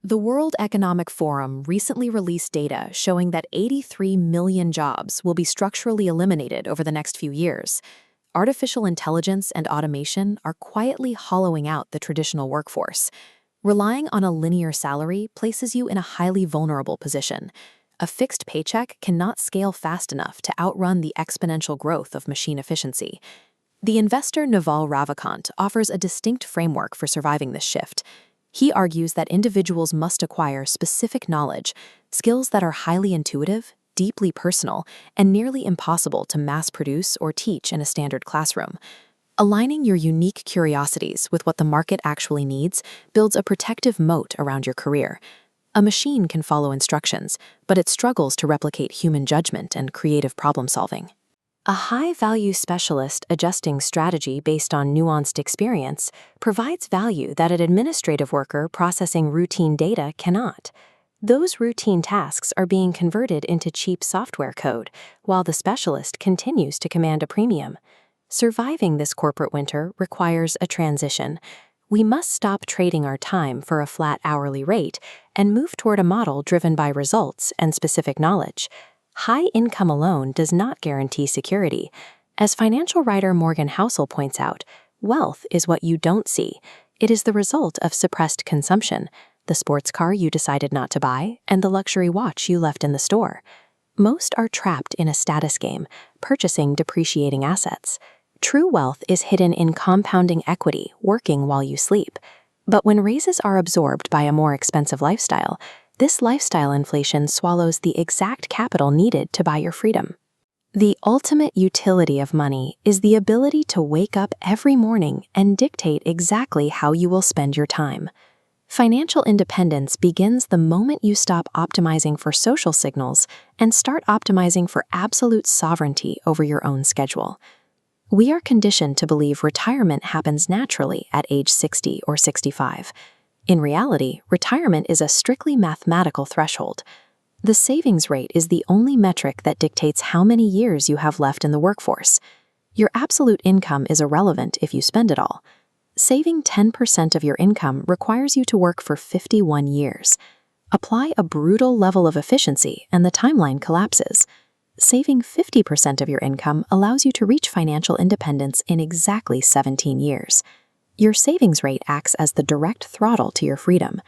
The World Economic Forum recently released data showing that 83 million jobs will be structurally eliminated over the next few years. Artificial intelligence and automation are quietly hollowing out the traditional workforce. Relying on a linear salary places you in a highly vulnerable position. A fixed paycheck cannot scale fast enough to outrun the exponential growth of machine efficiency. The investor Naval Ravikant offers a distinct framework for surviving this shift. He argues that individuals must acquire specific knowledge, skills that are highly intuitive, deeply personal, and nearly impossible to mass produce or teach in a standard classroom. Aligning your unique curiosities with what the market actually needs builds a protective moat around your career. A machine can follow instructions, but it struggles to replicate human judgment and creative problem-solving. A high-value specialist adjusting strategy based on nuanced experience provides value that an administrative worker processing routine data cannot. Those routine tasks are being converted into cheap software code, while the specialist continues to command a premium. Surviving this corporate winter requires a transition. We must stop trading our time for a flat hourly rate and move toward a model driven by results and specific knowledge. High income alone does not guarantee security. As financial writer Morgan Housel points out, wealth is what you don't see. It is the result of suppressed consumption, the sports car you decided not to buy, and the luxury watch you left in the store. Most are trapped in a status game, purchasing depreciating assets. True wealth is hidden in compounding equity, working while you sleep. But when raises are absorbed by a more expensive lifestyle, this lifestyle inflation swallows the exact capital needed to buy your freedom. The ultimate utility of money is the ability to wake up every morning and dictate exactly how you will spend your time. Financial independence begins the moment you stop optimizing for social signals and start optimizing for absolute sovereignty over your own schedule. We are conditioned to believe retirement happens naturally at age 60 or 65. In reality, retirement is a strictly mathematical threshold. The savings rate is the only metric that dictates how many years you have left in the workforce. Your absolute income is irrelevant if you spend it all. Saving 10% of your income requires you to work for 51 years. Apply a brutal level of efficiency and the timeline collapses. Saving 50% of your income allows you to reach financial independence in exactly 17 years. Your savings rate acts as the direct throttle to your freedom.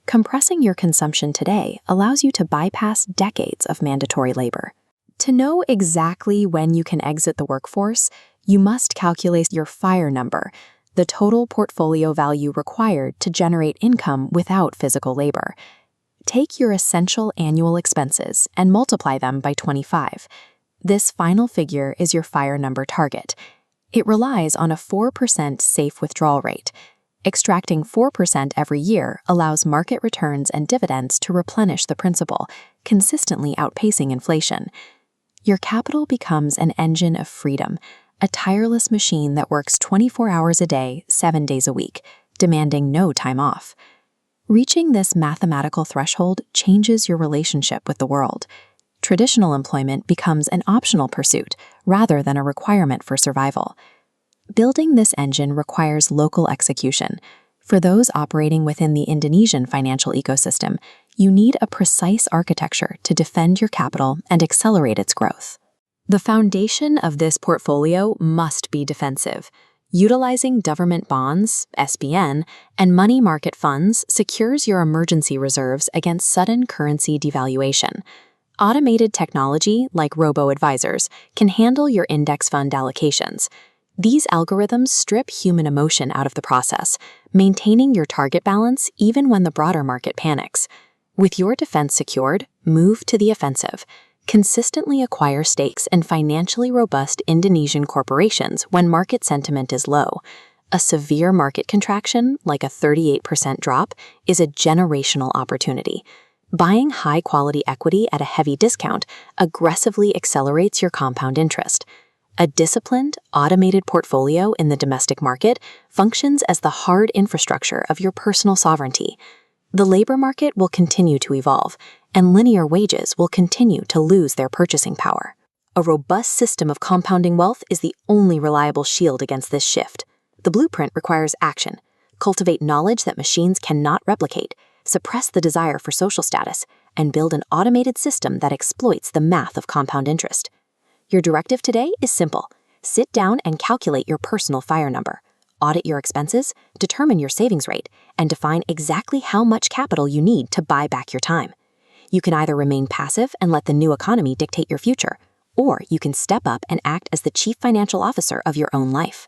Compressing your consumption today allows you to bypass decades of mandatory labor. To know exactly when you can exit the workforce, you must calculate your F.I.R.E number, the total portfolio value required to generate income without physical labor. Take your essential annual expenses and multiply them by 25. This final figure is your F.I.R.E number target. It relies on a 4% safe withdrawal rate. Extracting 4% every year allows market returns and dividends to replenish the principal, consistently outpacing inflation. Your capital becomes an engine of freedom, a tireless machine that works 24 hours a day, 7 days a week, demanding no time off. Reaching this mathematical threshold changes your relationship with the world. Traditional employment becomes an optional pursuit rather than a requirement for survival. Building this engine requires local execution. For those operating within the Indonesian financial ecosystem, you need a precise architecture to defend your capital and accelerate its growth. The foundation of this portfolio must be defensive. Utilizing government bonds, SBN, and money market funds secures your emergency reserves against sudden currency devaluation. Automated technology, like robo-advisors, can handle your index fund allocations. These algorithms strip human emotion out of the process, maintaining your target balance even when the broader market panics. With your defense secured, move to the offensive. Consistently acquire stakes in financially robust Indonesian corporations when market sentiment is low. A severe market contraction, like a 38% drop, is a generational opportunity. Buying high-quality equity at a heavy discount aggressively accelerates your compound interest. A disciplined, automated portfolio in the domestic market functions as the hard infrastructure of your personal sovereignty. The labor market will continue to evolve, and linear wages will continue to lose their purchasing power. A robust system of compounding wealth is the only reliable shield against this shift. The blueprint requires action. Cultivate knowledge that machines cannot replicate. suppress the desire for social status, and build an automated system that exploits the math of compound interest. Your directive today is simple. Sit down and calculate your personal FIRE number, audit your expenses, determine your savings rate, and define exactly how much capital you need to buy back your time. You can either remain passive and let the new economy dictate your future, or you can step up and act as the chief financial officer of your own life.